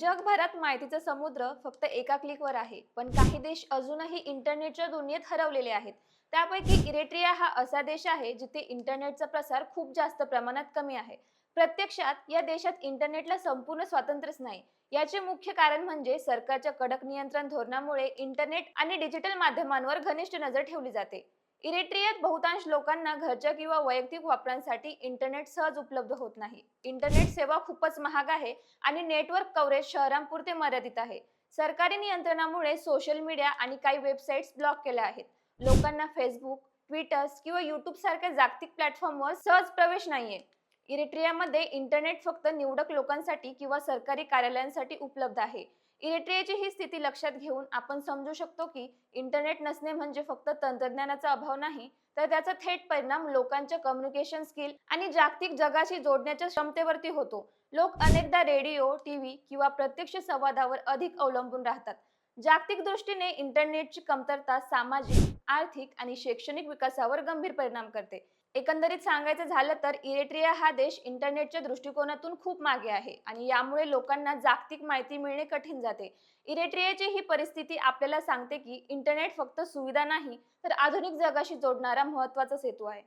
जगभरात माहितीचा समुद्र फक्त एका क्लिकवर आहे, पण काही देश अजूनही इंटरनेटच्या दुनियेत हरवलेले आहेत. त्यापैकी इरिट्रिया हा असा देश आहे जिथे इंटरनेटचा प्रसार खूप जास्त प्रमाणात कमी आहे. प्रत्यक्षात या देशात इंटरनेटला संपूर्ण स्वातंत्र्यच नाही. याचे मुख्य कारण म्हणजे सरकारच्या कडक नियंत्रण धोरणामुळे इंटरनेट आणि डिजिटल माध्यमांवर घनिष्ठ नजर ठेवली जाते. इरिट्रियात बहुतांश लोकांना घरच्या किंवा वैयक्तिक वापरांसाठी इंटरनेट सहज उपलब्ध होत नाही. इंटरनेट सेवा खूपच महाग आहे आणि नेटवर्क कव्हरेज शहरांपुरते मर्यादित आहे. सरकारी नियंत्रणामुळे सोशल मीडिया आणि काही वेबसाईट्स ब्लॉक केल्या आहेत. लोकांना फेसबुक, ट्विटर किंवा युट्यूब सारख्या जागतिक प्लॅटफॉर्मवर सहज प्रवेश नाहीये. इरिट्रियामध्ये इंटरनेट फक्त निवडक लोकांसाठी किंवा सरकारी कार्यालयांसाठी उपलब्ध आहे. इरिट्रियाची ही स्थिती लक्षात घेऊन आपण समजू शकतो की इंटरनेट नसणे म्हणजे फक्त तंत्रज्ञानाचा अभाव नाही, तर त्याचा थेट परिणाम लोकांच्या कम्युनिकेशन स्किल आणि जागतिक जगाशी जोडण्याच्या क्षमतेवरती होतो. लोक अनेकदा रेडिओ, टीव्ही किंवा प्रत्यक्ष संवादावर अधिक अवलंबून राहतात. जागतिक दृष्टीने इंटरनेटची कमतरता सामाजिक, आर्थिक आणि शैक्षणिक विकासावर गंभीर परिणाम करते. एकंदरीत सांगायचं झालं तर इरिट्रिया हा देश इंटरनेटच्या दृष्टिकोनातून खूप मागे आहे आणि यामुळे लोकांना जागतिक माहिती मिळणे कठीण जाते. इरिट्रियाची ही परिस्थिती आपल्याला सांगते की इंटरनेट फक्त सुविधा नाही, तर आधुनिक जगाशी जोडणारा महत्त्वाचा सेतू आहे.